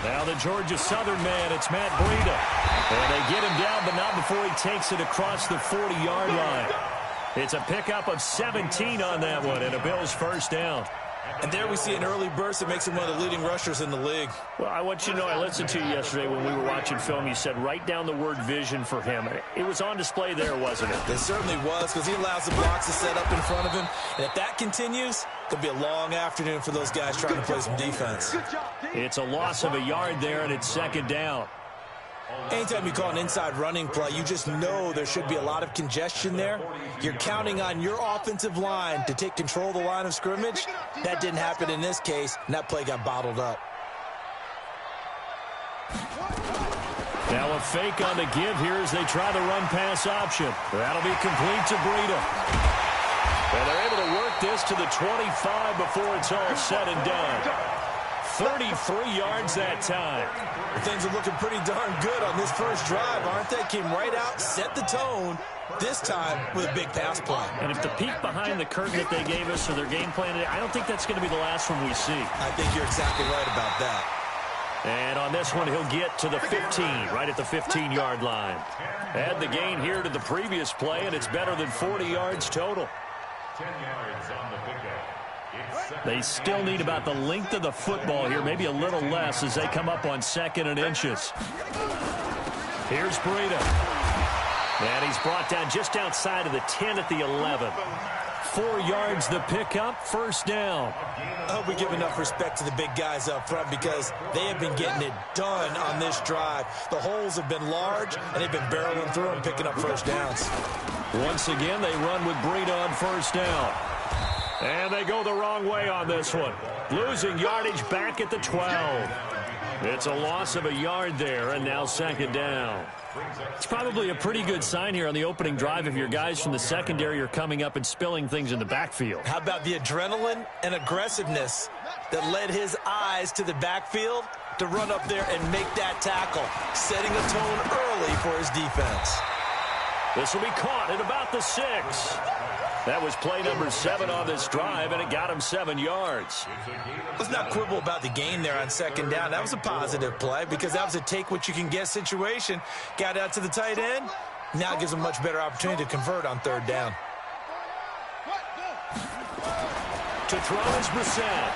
Now the Georgia Southern man, it's Matt Breida. And they get him down, but not before he takes it across the 40-yard line. It's a pickup of 17 on that one, and a Bills first down. And there we see an early burst that makes him one of the leading rushers in the league. Well, I want you to know, I listened to you yesterday when we were watching film. You said write down the word vision for him. It was on display there, wasn't it? It certainly was, because he allows the blocks to set up in front of him. And if that continues, it'll be a long afternoon for those guys trying to play some defense. It's a loss of a yard there, and it's second down. Anytime you call an inside running play, you just know there should be a lot of congestion there. You're counting on your offensive line to take control of the line of scrimmage. That didn't happen in this case, and that play got bottled up. Now a fake on the give here as they try the run-pass option. That'll be complete to Breida. And they're able to work this to the 25 before it's all said and done. 33 yards that time. Things are looking pretty darn good on this first drive, aren't they? Came right out, set the tone, this time with a big pass play. And if the peek behind the curtain that they gave us or their game plan, I don't think that's going to be the last one we see. I think you're exactly right about that. And on this one, he'll get to the 15, right at the 15-yard line. Add the gain here to the previous play, and it's better than 40 yards total. 10 yards on the pickup. They still need about the length of the football here, maybe a little less as they come up on 2nd and inches. Here's Breida. And he's brought down just outside of the 10 at the 11. 4 yards the pickup, first down. I hope we give enough respect to the big guys up front because they have been getting it done on this drive. The holes have been large, and they've been barreling through and picking up first downs. Once again, they run with Breida on first down. And they go the wrong way on this one. Losing yardage back at the 12. It's a loss of a yard there, and now second down. It's probably a pretty good sign here on the opening drive if your guys from the secondary are coming up and spilling things in the backfield. How about the adrenaline and aggressiveness that led his eyes to the backfield to run up there and make that tackle, setting a tone early for his defense. This will be caught at about the 6. That was play number 7 on this drive, and it got him 7 yards. Let's not quibble about the gain there on second down. That was a positive play because that was a take-what-you-can-get situation. Got out to the tight end. Now it gives him a much better opportunity to convert on third down. To throw is Brissett.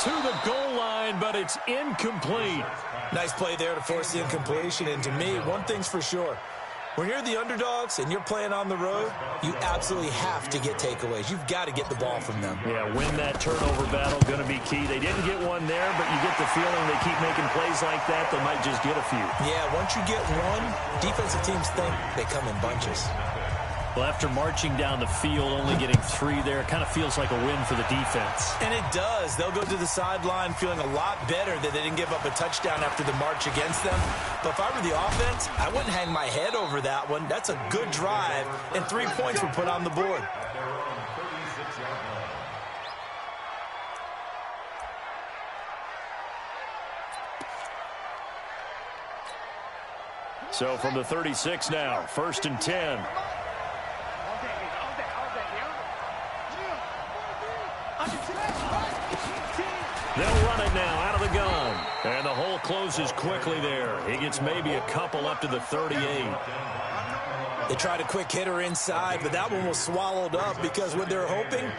To the goal line, but it's incomplete. Nice play there to force the incompletion. And to me, one thing's for sure. When you're the underdogs and you're playing on the road, you absolutely have to get takeaways. You've got to get the ball from them. Yeah, win that turnover battle, going to be key. They didn't get one there, but you get the feeling they keep making plays like that, they might just get a few. Yeah, once you get one, defensive teams think they come in bunches. Well, after marching down the field, only getting 3 there, it kind of feels like a win for the defense. And it does. They'll go to the sideline feeling a lot better that they didn't give up a touchdown after the march against them. But if I were the offense, I wouldn't hang my head over that one. That's a good drive, and 3 points were put on the board. So from the 36 now, 1st and 10. They'll run it now out of the gun. And the hole closes quickly there. He gets maybe a couple up to the 38. They tried a quick hitter inside, but that one was swallowed up because what they're hoping,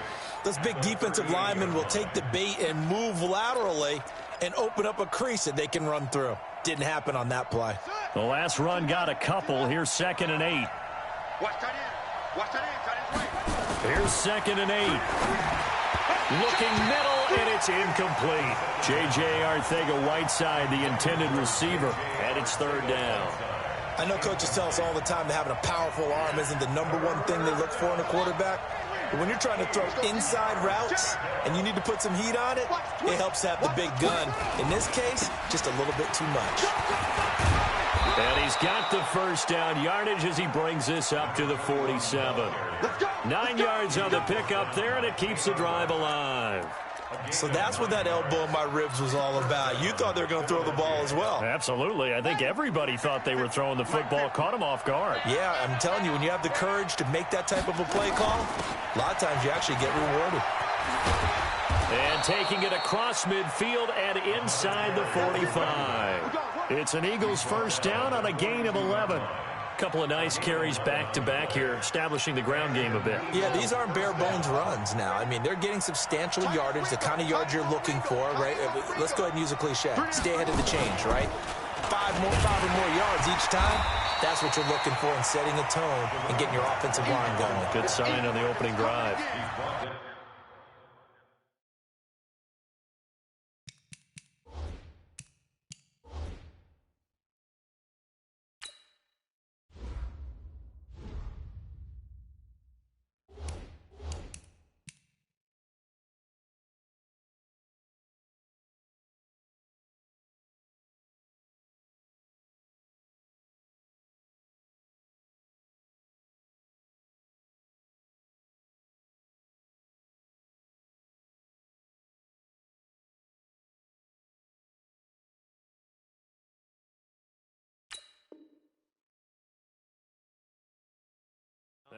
those big defensive linemen will take the bait and move laterally and open up a crease that they can run through. Didn't happen on that play. The last run got a couple. Here's 2nd and 8. Here's 2nd and 8. Looking middle, and it's incomplete. J.J. Arcega-Whiteside, the intended receiver, and it's 3rd down. I know coaches tell us all the time that having a powerful arm isn't the #1 thing they look for in a quarterback. But when you're trying to throw inside routes and you need to put some heat on it, it helps to have the big gun. In this case, just a little bit too much. And he's got the first down yardage as he brings this up to the 47. 9 yards on the pickup there, and it keeps the drive alive. So that's what that elbow in my ribs was all about. You thought they were going to throw the ball as well. Absolutely. I think everybody thought they were throwing the football, caught him off guard. Yeah, I'm telling you, when you have the courage to make that type of a play call, a lot of times you actually get rewarded. And taking it across midfield and inside the 45. It's an Eagles first down on a gain of 11. Couple of nice carries back-to-back here, establishing the ground game a bit. Yeah, these aren't bare-bones runs now. I mean, they're getting substantial yardage, the kind of yards you're looking for, right? Let's go ahead and use a cliche. Stay ahead of the change, right? Five or more yards each time. That's what you're looking for in setting a tone and getting your offensive line going. Good sign on the opening drive.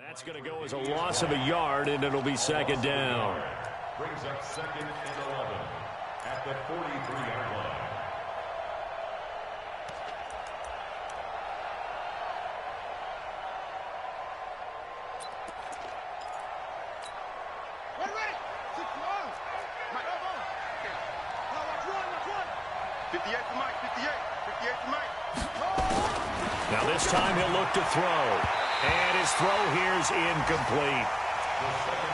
That's going to go as a loss of a yard, and it'll be second down. Brings up second and 11 at the 43-yard line. Now this time he'll look to throw. And his throw here is incomplete.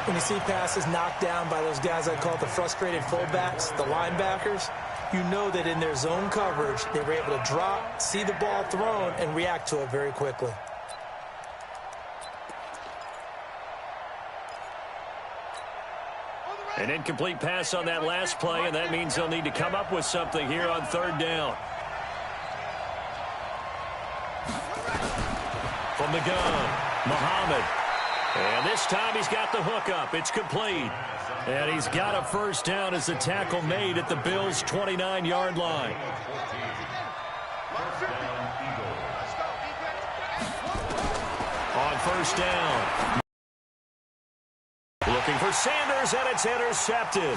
When you see passes knocked down by those guys I call the frustrated fullbacks, the linebackers, you know that in their zone coverage, they were able to drop, see the ball thrown, and react to it very quickly. An incomplete pass on that last play, and that means they'll need to come up with something here on third down. From the gun, Muhammad. And this time he's got the hook up. It's complete. And he's got a first down as the tackle made at the Bills' 29-yard line. On first down. Looking for Sanders, and it's intercepted.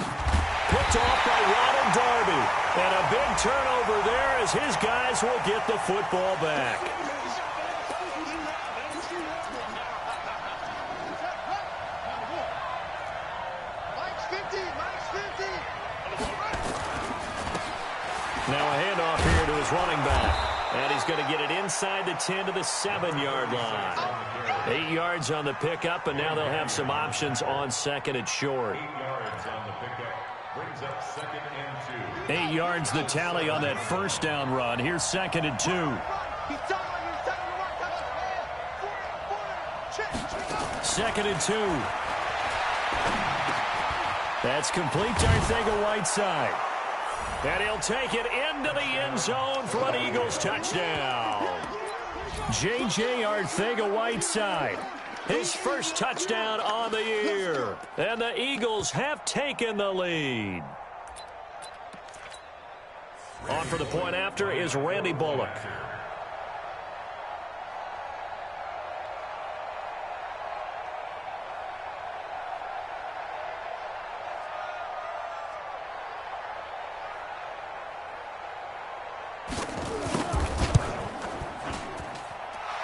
Picked off by Ronald Darby. And a big turnover there as his guys will get the football back. Now a handoff here to his running back. And he's going to get it inside the 10 to the 7-yard line. 8 yards on the pickup, and now they'll have some options on second and short. 8 yards on the pickup. Brings up second and 2. 8 yards the tally on that first down run. Here's second and 2. Second and 2. That's complete to Arcega-Whiteside. And he'll take it into the end zone for an Eagles touchdown. J.J. Arcega-Whiteside, his first touchdown on the year. And the Eagles have taken the lead. On for the point after is Randy Bullock.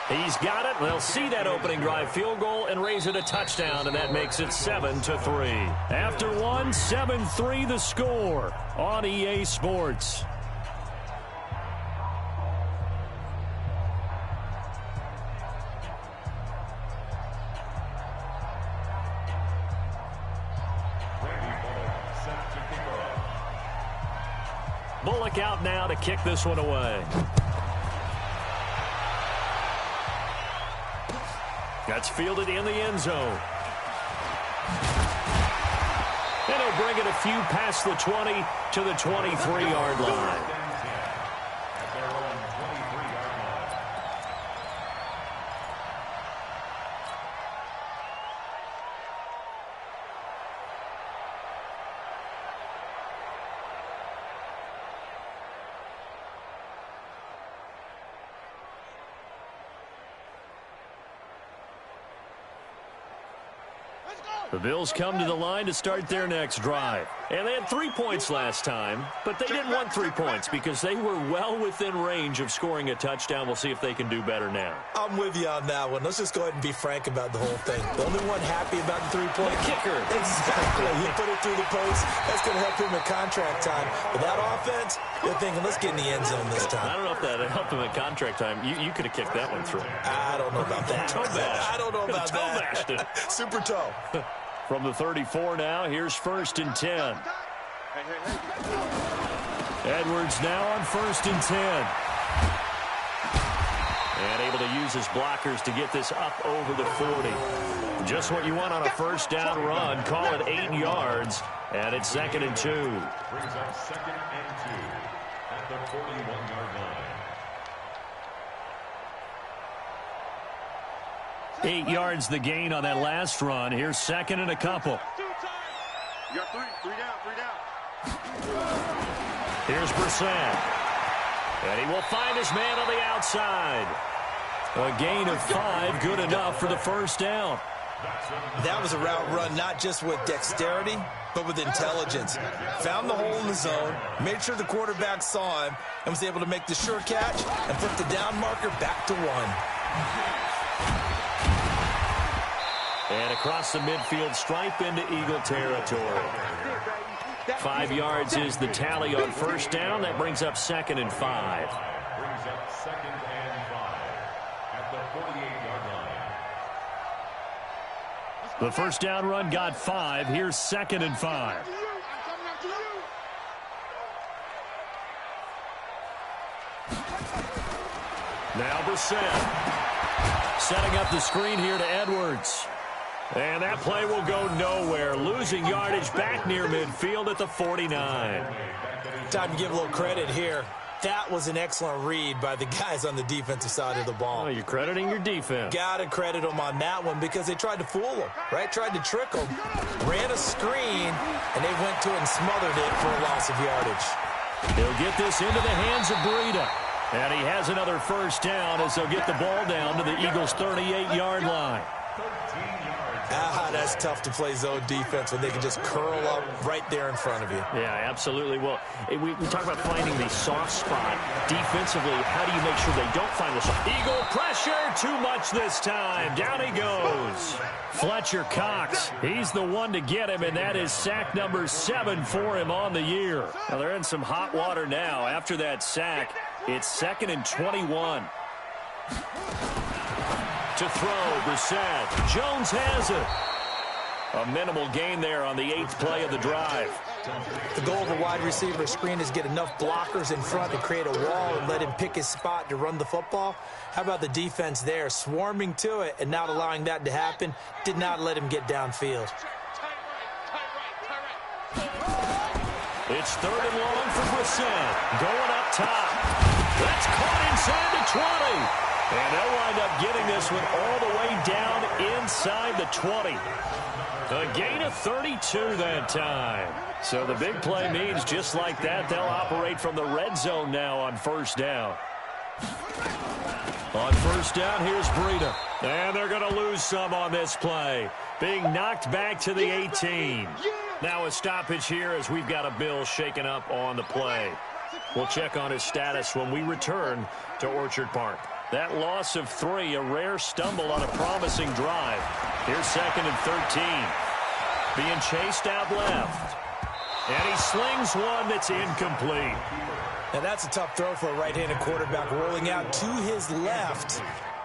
He's got it. They'll see that opening drive field goal and raise it a touchdown, and that makes it 7-3. After one, 7-3 the score on EA Sports. Bullock out now to kick this one away. That's fielded in the end zone. And he'll bring it a few past the 20 to the 23-yard line. The Bills come to the line to start their next drive. And they had 3 points last time, but they didn't want 3 points because they were well within range of scoring a touchdown. We'll see if they can do better now. I'm with you on that one. Let's just go ahead and be frank about the whole thing. The only one happy about the three-point kicker. Exactly. He put it through the post. That's going to help him in contract time. But that offense, they're thinking, let's get in the end zone this time. I don't know if that helped him in contract time. You could have kicked that one through. I don't know about that. Toe bash. I don't know about toe that. bashed it. Super toe. From the 34 now, here's 1st and 10. Edwards now on 1st and 10. And able to use his blockers to get this up over the 40. Just what you want on a first down run. Call it 8 yards. And it's 2nd and 2. Brings up 2nd and 2 at the 41-yard line. 8 yards the gain on that last run. Here's 2nd and a couple. You got three down. Here's Brissett. And he will find his man on the outside. A gain of 5, good enough for the first down. That was a route run not just with dexterity, but with intelligence. Found the hole in the zone, made sure the quarterback saw him, and was able to make the sure catch and put the down marker back to 1. And across the midfield stripe into Eagle territory. 5 yards is the tally on first down. That brings up 2nd and 5. Brings up 2nd and 5 at the 48-yard line. The first down run got 5. Here's 2nd and 5. Now Brissett. Setting up the screen here to Edwards. And that play will go nowhere. Losing yardage back near midfield at the 49. Time to give a little credit here. That was an excellent read by the guys on the defensive side of the ball. Oh, you're crediting your defense. Got to credit them on that one because they tried to fool them, right? Tried to trick them, ran a screen, and they went to it and smothered it for a loss of yardage. He'll get this into the hands of Breida. And he has another first down as they'll get the ball down to the Eagles' 38-yard line. That's tough to play zone defense when they can just curl up right there in front of you. Yeah, absolutely. Well, we talk about finding the soft spot. Defensively, how do you make sure they don't find the soft? Eagle pressure, too much this time. Down he goes. Fletcher Cox, he's the one to get him, and that is sack number 7 for him on the year. Now, they're in some hot water now. After that sack, it's 2nd and 21. To throw, Brissett. Jones has it. A minimal gain there on the 8th play of the drive. The goal of a wide receiver screen is get enough blockers in front to create a wall and let him pick his spot to run the football. How about the defense there, swarming to it and not allowing that to happen? Did not let him get downfield. It's 3rd and long for Brissett. Going up top. That's caught inside the 20. And they'll wind up getting this one all the way down inside the 20. A gain of 32 that time. So the big play means just like that, they'll operate from the red zone now on first down. On first down, here's Breida. And they're going to lose some on this play. Being knocked back to the 18. Now a stoppage here as we've got a Bill shaken up on the play. We'll check on his status when we return to Orchard Park. That loss of 3, a rare stumble on a promising drive. Here's 2nd and 13. Being chased out left. And he slings one that's incomplete. And that's a tough throw for a right-handed quarterback, rolling out to his left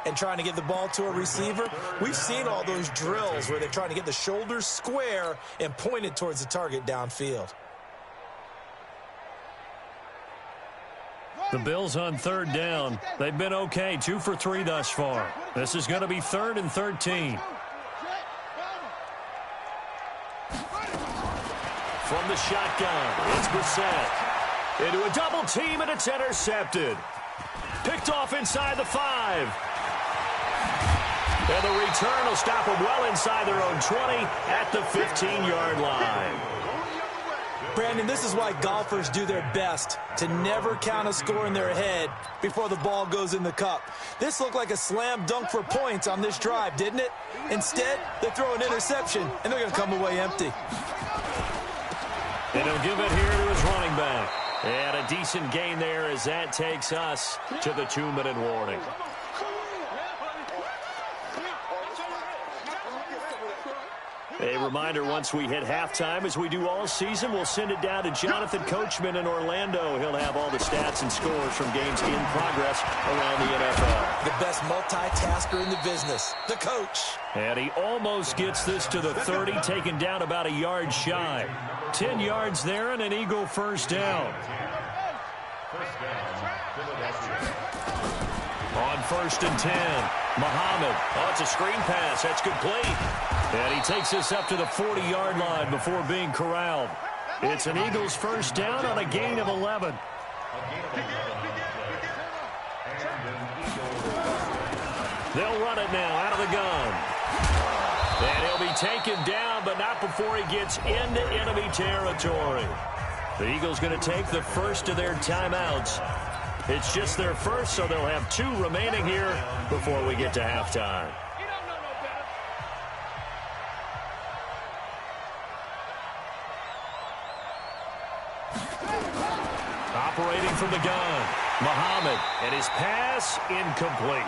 and trying to get the ball to a receiver. We've seen all those drills where they're trying to get the shoulders square and point it towards the target downfield. The Bills on 3rd down. They've been okay, 2 for 3 thus far. This is going to be 3rd and 13. From the shotgun, it's Brissett. Into a double team, and it's intercepted. Picked off inside the 5. And the return will stop them well inside their own 20 at the 15-yard line. Brandon, this is why golfers do their best to never count a score in their head before the ball goes in the cup. This looked like a slam dunk for points on this drive, didn't it? Instead, they throw an interception, and they're going to come away empty. And he'll give it here to his running back. And a decent gain there as that takes us to the 2-minute warning. A reminder, once we hit halftime, as we do all season, we'll send it down to Jonathan Coachman in Orlando. He'll have all the stats and scores from games in progress around the NFL. The best multitasker in the business, the coach. And he almost gets this to the 30, taken down about a yard shy. 10 yards there and an Eagle first down. On 1st and 10, Muhammad. Oh, it's a screen pass. That's complete. And he takes this up to the 40-yard line before being corralled. It's an Eagles first down on a gain of 11. They'll run it now out of the gun. And he'll be taken down, but not before he gets into enemy territory. The Eagles going to take the first of their timeouts. It's just their first, so they'll have 2 remaining here before we get to halftime. Operating from the gun, Muhammad, and his pass incomplete.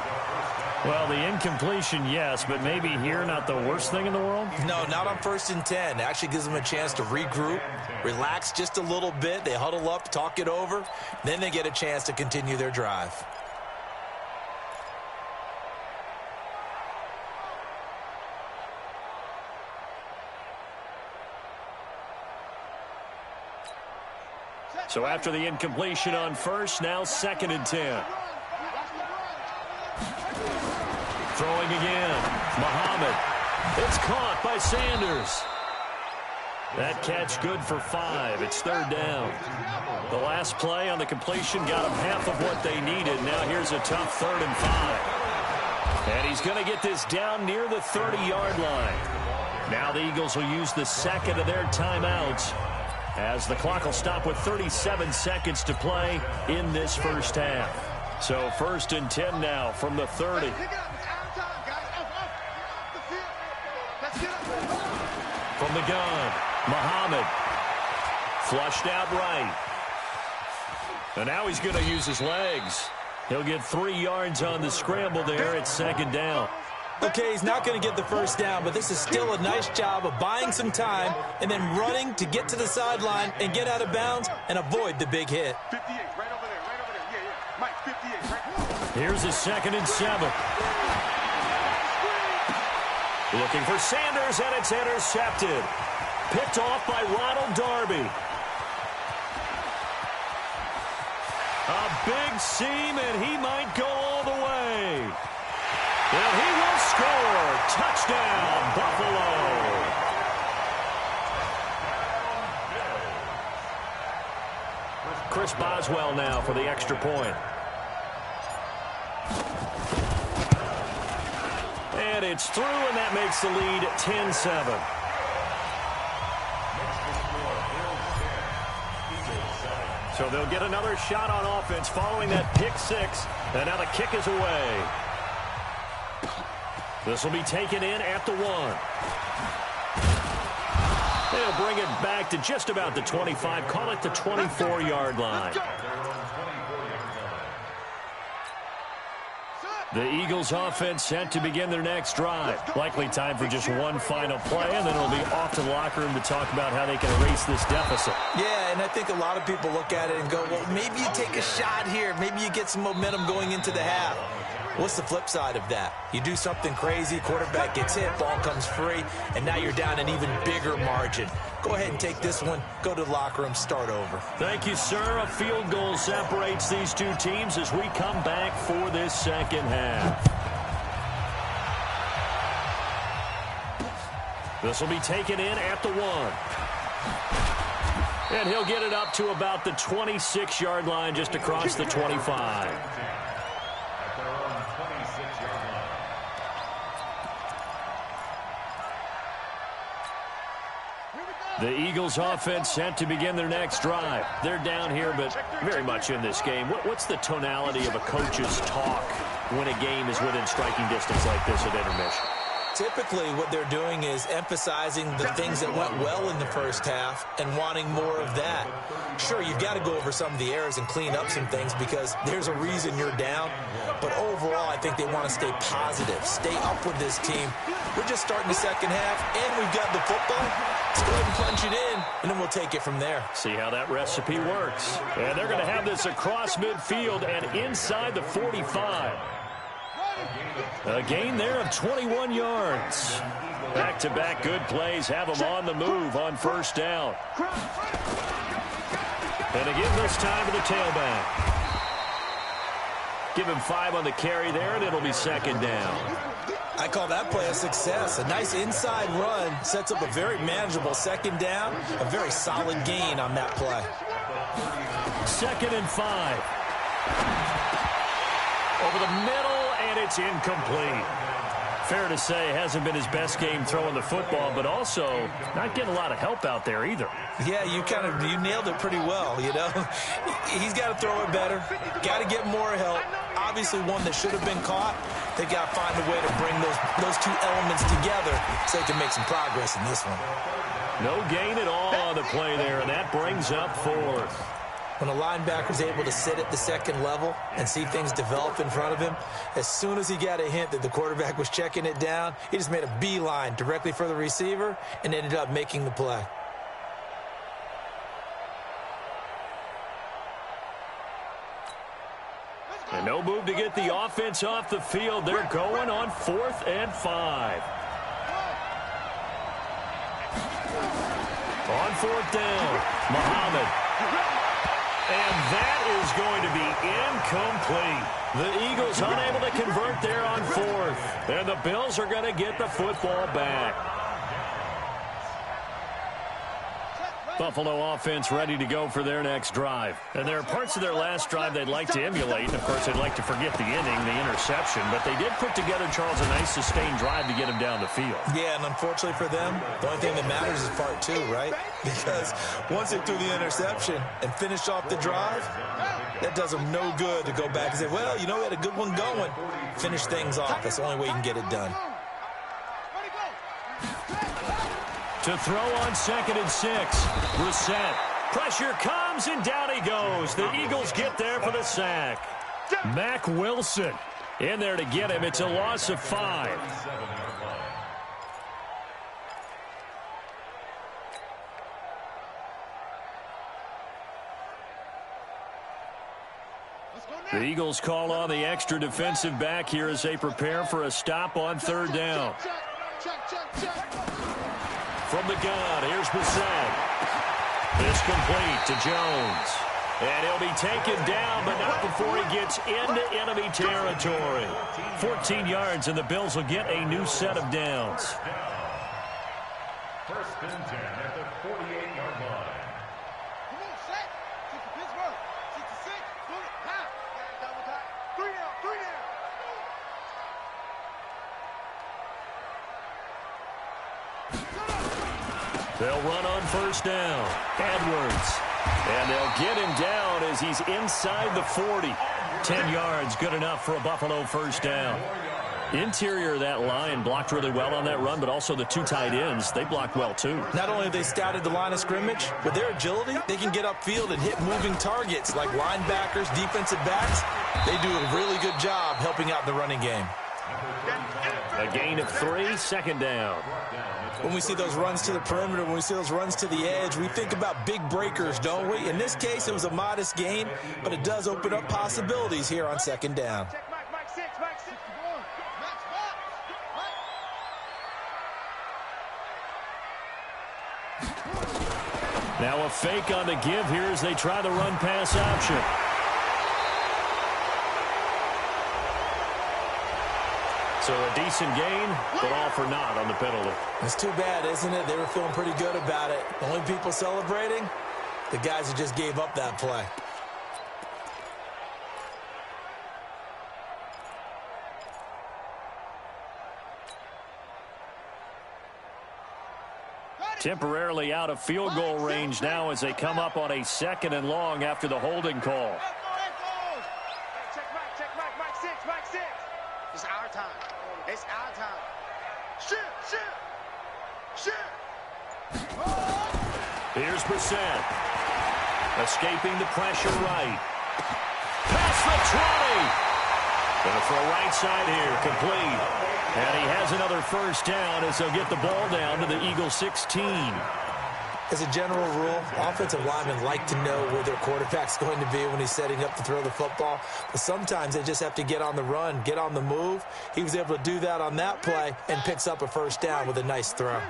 Well, the incompletion, yes, but maybe here not the worst thing in the world? No, not on 1st and 10. It actually gives them a chance to regroup, relax just a little bit. They huddle up, talk it over. Then they get a chance to continue their drive. So after the incompletion on 1st, now 2nd and 10. Throwing again, Muhammad. It's caught by Sanders. That catch good for 5. It's 3rd down. The last play on the completion got them half of what they needed. Now here's a tough 3rd and 5. And he's going to get this down near the 30-yard line. Now the Eagles will use the second of their timeouts, as the clock will stop with 37 seconds to play in this first half. So 1st and 10 now from the 30. From the gun, Muhammad. Flushed out right. And now he's going to use his legs. He'll get 3 yards on the scramble there. It's 2nd down. Okay, he's not going to get the first down, but this is still a nice job of buying some time and then running to get to the sideline and get out of bounds and avoid the big hit. 58, right over there, right over there. Yeah, yeah. Mike, 58, right. Here's a 2nd and 7. Looking for Sanders, and it's intercepted. Picked off by Ronald Darby. A big seam, and he might go all the way. And he will score. Touchdown, Buffalo. Chris Boswell now for the extra point. And it's through, and that makes the lead 10-7. So they'll get another shot on offense following that pick 6. And now the kick is away. This will be taken in at the 1. They'll bring it back to just about the 25. Call it the 24-yard line. The Eagles offense set to begin their next drive. Likely time for just one final play, and then it'll be off to the locker room to talk about how they can erase this deficit. Yeah, and I think a lot of people look at it and go, well, maybe you take a shot here. Maybe you get some momentum going into the half. What's the flip side of that? You do something crazy, quarterback gets hit, ball comes free, and now you're down an even bigger margin. Go ahead and take this one, go to the locker room, start over. Thank you, sir. A field goal separates these two teams as we come back for this second half. This will be taken in at the 1. And he'll get it up to about the 26-yard line, just across the 25. Here we go. The Eagles offense set to begin their next drive. They're down here, but very much in this game. What's the tonality of a coach's talk when a game is within striking distance like this at intermission? Typically, what they're doing is emphasizing the things that went well in the first half and wanting more of that. Sure, you've got to go over some of the errors and clean up some things because there's a reason you're down. But overall, I think they want to stay positive, stay up with this team. We're just starting the second half, and we've got the football. Let's go ahead and punch it in, and then we'll take it from there. See how that recipe works. And they're going to have this across midfield and inside the 45. A gain there of 21 yards. Back-to-back good plays have them on the move on first down. And again this time to the tailback. Give him 5 on the carry there, and it'll be second down. I call that play a success. A nice inside run sets up a very manageable second down. A very solid gain on that play. 2nd and 5. Over the middle, and it's incomplete. Fair to say, hasn't been his best game throwing the football, but also not getting a lot of help out there either. Yeah, you nailed it pretty well, you know. He's got to throw it better. Got to get more help. Obviously one that should have been caught. They got to find a way to bring those two elements together so they can make some progress in this one. No gain at all on the play there, and that brings up 4th. When a linebacker's able to sit at the second level and see things develop in front of him, as soon as he got a hint that the quarterback was checking it down, he just made a beeline directly for the receiver and ended up making the play. And no move to get the offense off the field. They're going on 4th and 5. On 4th down, Muhammad. And that is going to be incomplete. The Eagles unable to convert there on 4th. And the Bills are going to get the football back. Buffalo offense ready to go for their next drive. And there are parts of their last drive they'd like to emulate. And, of course, they'd like to forget the inning, the interception. But they did put together, Charles, a nice sustained drive to get him down the field. Yeah, and unfortunately for them, the only thing that matters is part 2, right? Because once they threw the interception and finished off the drive, that does them no good to go back and say, well, you know, we had a good one going. Finish things off. That's the only way you can get it done. To throw on 2nd and 6. Brissett. Pressure comes, and down he goes. The Eagles get there for the sack. Mack Wilson in there to get him. It's a loss of 5. The Eagles call on the extra defensive back here as they prepare for a stop on 3rd down. From the gun, here's Brissett. It's complete to Jones. And he'll be taken down, but not before he gets into enemy territory. 14 yards, and the Bills will get a new set of downs. 1st and 10 at the 48-yard line. Come on, set. 6 to Pittsburgh. 6 to 6. Pull it. Now. Double time. 3 down. 3 down. They'll run on 1st down. Edwards. And they'll get him down as he's inside the 40. 10 yards, good enough for a Buffalo 1st down. Interior of that line blocked really well on that run, but also the 2 tight ends, they blocked well too. Not only have they scouted the line of scrimmage, with their agility, they can get upfield and hit moving targets like linebackers, defensive backs. They do a really good job helping out the running game. A gain of 3, 2nd down. When we see those runs to the perimeter, when we see those runs to the edge, we think about big breakers, don't we? In this case, it was a modest gain, but it does open up possibilities here on 2nd down. Check Mike 6. Mike 6. Max box. Now a fake on the give here as they try the run-pass option. So a decent gain, but all for naught on the penalty. It's too bad, isn't it? They were feeling pretty good about it. The only people celebrating, the guys who just gave up that play. Temporarily out of field goal range now as they come up on a 2nd and long after the holding call. Check Mike 6. It's our time. It's our time. Shoot. Here's Brissett. Escaping the pressure right. Past the 20. Gonna throw right side here, complete. And he has another first down as they'll get the ball down to the Eagles 16. As a general rule, offensive linemen like to know where their quarterback's going to be when he's setting up to throw the football. But sometimes they just have to get on the run, get on the move. He was able to do that on that play and picks up a first down with a nice throw.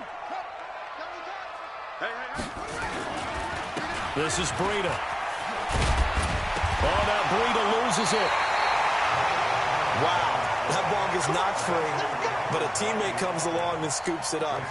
This is Breida. Oh, now Breida loses it. Wow. That ball gets knocked free, but a teammate comes along and scoops it up.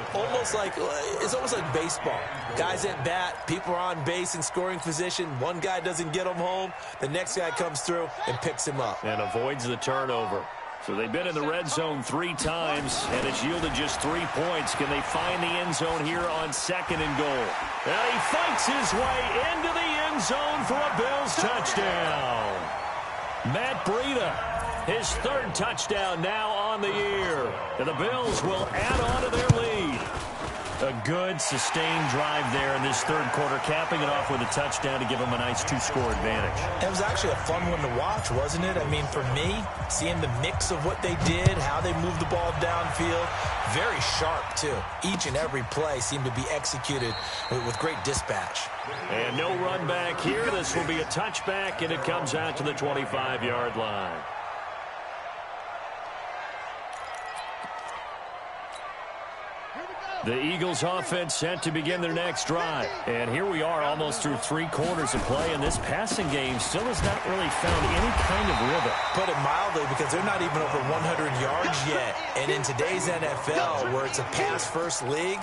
It's almost like baseball. Guys at bat, people are on base in scoring position. One guy doesn't get him home. The next guy comes through and picks him up. And avoids the turnover. So they've been in the red zone 3 times, and it's yielded just 3 points. Can they find the end zone here on 2nd and goal? And he fights his way into the end zone for a Bills touchdown. Matt Breida. His 3rd touchdown now on the year. And the Bills will add on to their lead. A good, sustained drive there in this 3rd quarter, capping it off with a touchdown to give them a nice 2-score advantage. It was actually a fun one to watch, wasn't it? I mean, for me, seeing the mix of what they did, how they moved the ball downfield, very sharp, too. Each and every play seemed to be executed with great dispatch. And no run back here. This will be a touchback, and it comes out to the 25-yard line. The Eagles offense set to begin their next drive. And here we are almost through 3 quarters of play, and this passing game still has not really found any kind of rhythm. Put it mildly, because they're not even over 100 yards yet. And in today's NFL, where it's a pass-first league,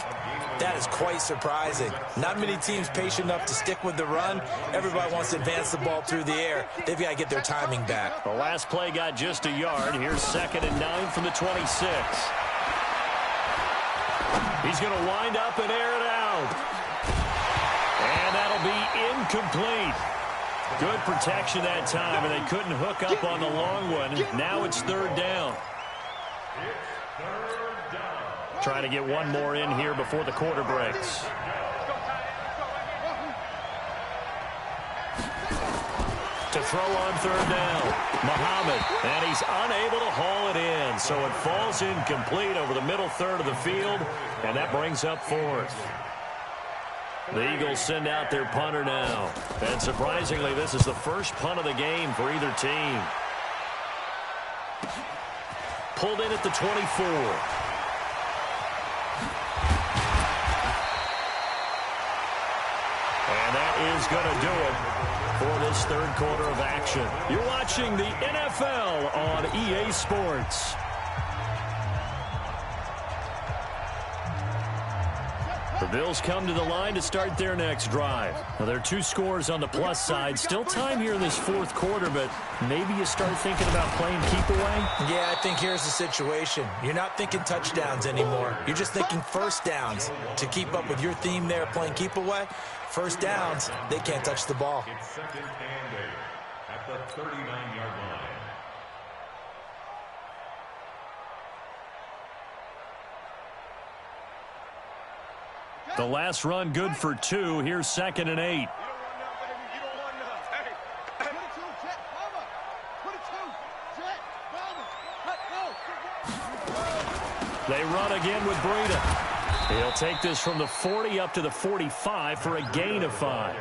that is quite surprising. Not many teams patient enough to stick with the run. Everybody wants to advance the ball through the air. They've got to get their timing back. The last play got just a yard. Here's 2nd and 9 from the 26. He's going to wind up and air it out. And that'll be incomplete. Good protection that time, and they couldn't hook up on the long one. Now it's 3rd down. Trying to get one more in here before the quarter breaks. To throw on 3rd down, Muhammad, and he's unable to haul it in, so it falls incomplete over the middle third of the field, and that brings up 4th. The Eagles send out their punter now, and surprisingly, this is the first punt of the game for either team. Pulled in at the 24. And that is going to do it for this 3rd quarter of action. You're watching the NFL on EA Sports. The Bills come to the line to start their next drive. Now, there are 2 scores on the plus side. Still time here in this 4th quarter, but maybe you start thinking about playing keep away? Yeah, I think here's the situation. You're not thinking touchdowns anymore. You're just thinking first downs. To keep up with your theme there, playing keep away, first downs, they can't touch the ball. It's 2nd and 8 at the 39-yard line. The last run good for 2. Here's 2nd and 8. You don't want none, baby. You don't want none. Hey. 22, Jet, Mama. 22, Jet, Mama. They run again with Breida. He'll take this from the 40 up to the 45 for a gain of 5.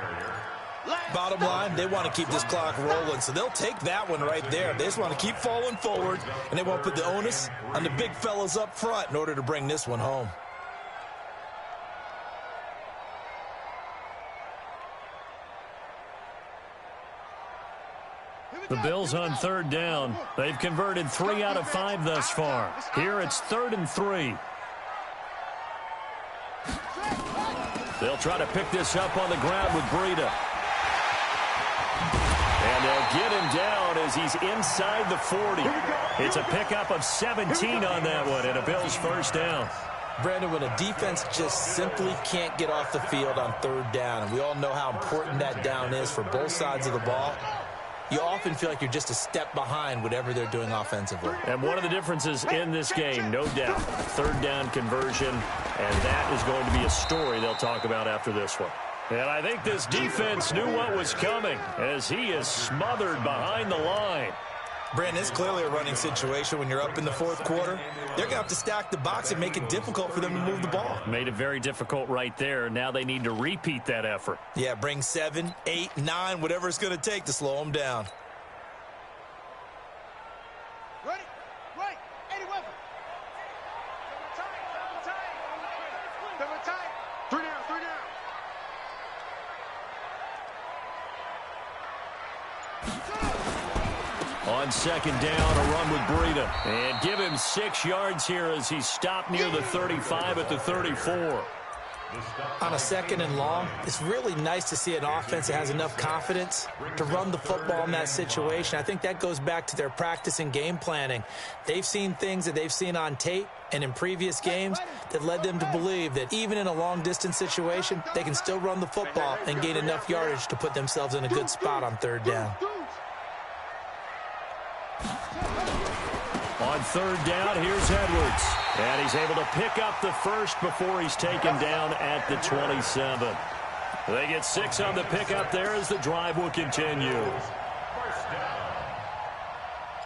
Bottom line, they want to keep this clock rolling, so they'll take that one right there. They just want to keep falling forward, and they won't put the onus on the big fellas up front in order to bring this one home. The Bills on 3rd down. They've converted 3 out of 5 thus far. Here it's 3rd and 3. They'll try to pick this up on the ground with Breida. And they'll get him down as he's inside the 40. It's a pickup of 17 on that one and a Bills first down. Brandon, when a defense just simply can't get off the field on third down, and we all know how important that down is for both sides of the ball, you often feel like you're just a step behind whatever they're doing offensively. And one of the differences in this game, no doubt, third down conversion, and that is going to be a story they'll talk about after this one. And I think this defense knew what was coming as he is smothered behind the line. Brandon, it's clearly a running situation when you're up in the fourth quarter. They're going to have to stack the box and make it difficult for them to move the ball. Made it very difficult right there. Now they need to repeat that effort. Yeah, bring 7, 8, 9, whatever it's going to take to slow them down. Ready? Right. 80 weapon. Double tight. 3 down, 3 down. On second down, a run with Breida. And give him 6 yards here as he stopped near the 35 at the 34. On a second and long, it's really nice to see an offense that has enough confidence to run the football in that situation. I think that goes back to their practice and game planning. They've seen things that they've seen on tape and in previous games that led them to believe that even in a long-distance situation, they can still run the football and gain enough yardage to put themselves in a good spot on third down. On third down, here's Edwards. And he's able to pick up the first before he's taken down at the 27. They get 6 on the pickup there as the drive will continue. First down.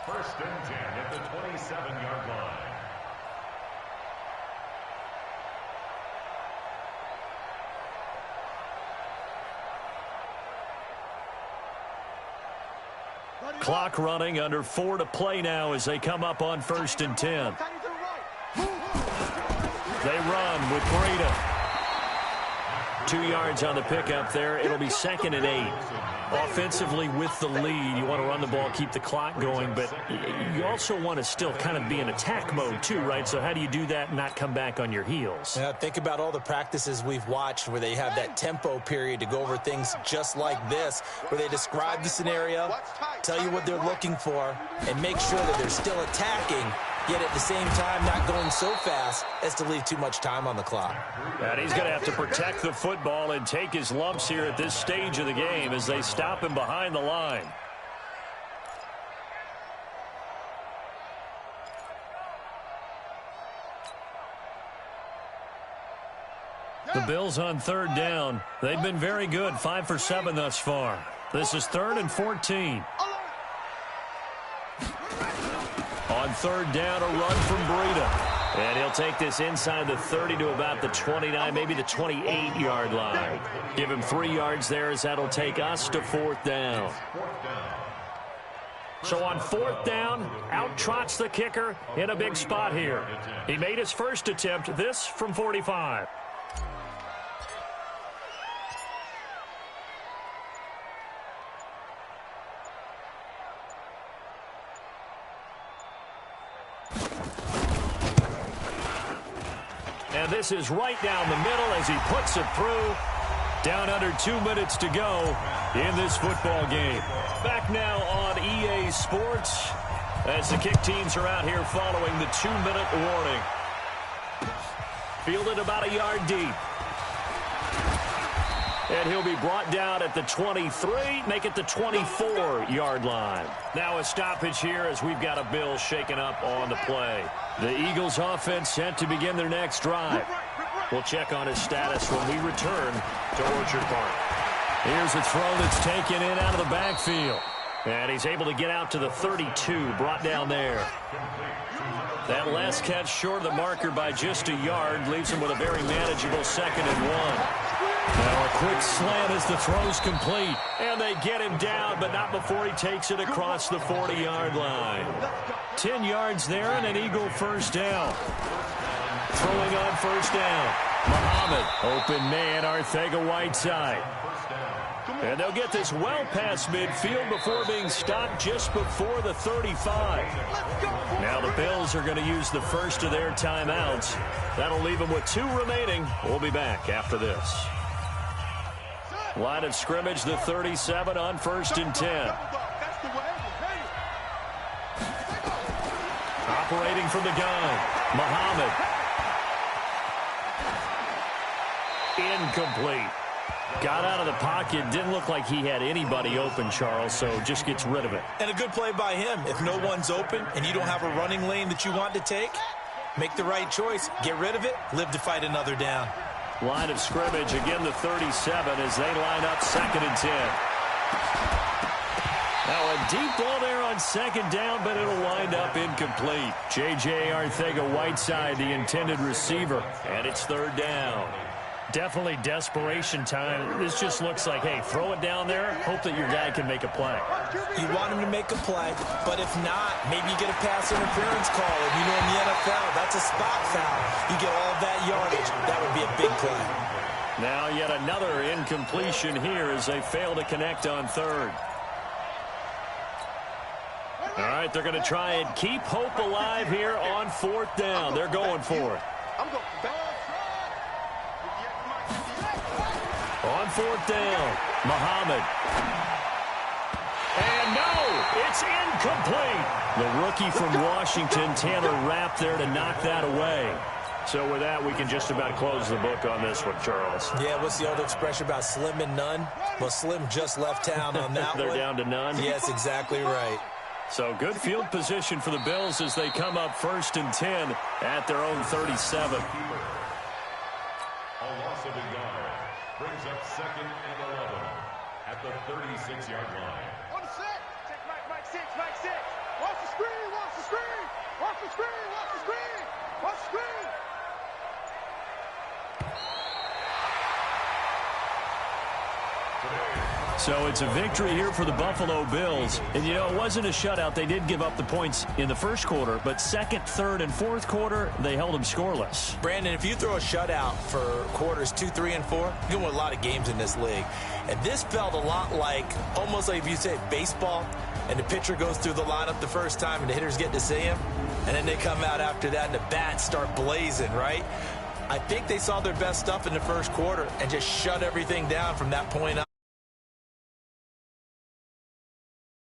First and 10 at the 27-yard line. Clock running, under 4 to play now as they come up on first and 10. They run with Breida. 2 yards on the pickup there. It'll be second and 8. Offensively with the lead, you want to run the ball, keep the clock going, but you also want to still kind of be in attack mode too, right? So how do you do that and not come back on your heels? Yeah, think about all the practices we've watched where they have that tempo period to go over things just like this, where they describe the scenario, tell you what they're looking for, and make sure that they're still attacking, yet at the same time not going so fast as to leave tee much time on the clock. And he's going to have to protect the football and take his lumps here at this stage of the game as they stop him behind the line. The Bills on third down. They've been very good, 5 for 7 thus far. This is 3rd and 14. On third down, a run from Breida. And he'll take this inside the 30 to about the 29, maybe the 28-yard line. Give him 3 yards there as that'll take us to 4th down. So on 4th down, out trots the kicker in a big spot here. He made his first attempt, this from 45. And this is right down the middle as he puts it through. Down under 2 minutes to go in this football game. Back now on EA Sports as the kick teams are out here following the 2-minute warning. Fielded about a yard deep. And he'll be brought down at the 23, make it the 24-yard line. Now a stoppage here as we've got a Bill shaken up on the play. The Eagles offense set to begin their next drive. We'll check on his status when we return to Orchard Park. Here's a throw that's taken in out of the backfield. And he's able to get out to the 32, brought down there. That last catch short of the marker by just a yard leaves him with a very manageable 2nd and 1. Now a quick slant as the throw's complete. And they get him down, but not before he takes it across the 40-yard line. 10 yards there and an Eagle first down. Throwing on first down. Muhammad, open man, Arcega-Whiteside. And they'll get this well past midfield before being stopped just before the 35. Now the Bills are going to use the first of their timeouts. That'll leave them with 2 remaining. We'll be back after this. Line of scrimmage, the 37 on 1st and 10. Operating from the gun, Muhammad. incomplete. Got out of the pocket. Didn't look like he had anybody open, Charles, so just gets rid of it. And a good play by him. If no one's open and you don't have a running lane that you want to take, make the right choice. Get rid of it. Live to fight another down. Line of scrimmage, again the 37 as they line up 2nd and 10. Now a deep ball there on 2nd down, but it'll wind up incomplete. J.J. Arcega-Whiteside, the intended receiver, and it's 3rd down. Definitely desperation time. This just looks like, hey, throw it down there, hope that your guy can make a play. You want him to make a play, but if not, maybe you get a pass interference call. And you know in the NFL, that's a spot foul. You get all that yardage. That would be a big play. Now yet another incompletion here as they fail to connect on 3rd. All right, they're going to try and keep hope alive here on 4th down. They're going for it. I'm going back. On 4th down, Muhammad. And no, it's incomplete. The rookie from Washington, Taylor Rapp, there to knock that away. So with that, we can just about close the book on this one, Charles. Yeah, what's the old expression about slim and none? Well, Slim just left town on that They're one. down to none? Yes, exactly right. So good field position for the Bills as they come up 1st and 10 at their own 37. A loss of a yard brings up 2nd and 11 at the 36-yard line. On the set. Check Mike 6, Mike 6. Watch the screen, watch the screen. Watch the screen, watch the screen. Watch the screen. So it's a victory here for the Buffalo Bills. And, you know, it wasn't a shutout. They did give up the points in the 1st quarter, but 2nd, 3rd, and 4th quarter, they held them scoreless. Brandon, if you throw a shutout for quarters 2, 3, and 4, you're going to win a lot of games in this league. And this felt a lot like, almost like if you say baseball, and the pitcher goes through the lineup the first time and the hitters get to see him, and then they come out after that and the bats start blazing, right? I think they saw their best stuff in the 1st quarter and just shut everything down from that point on.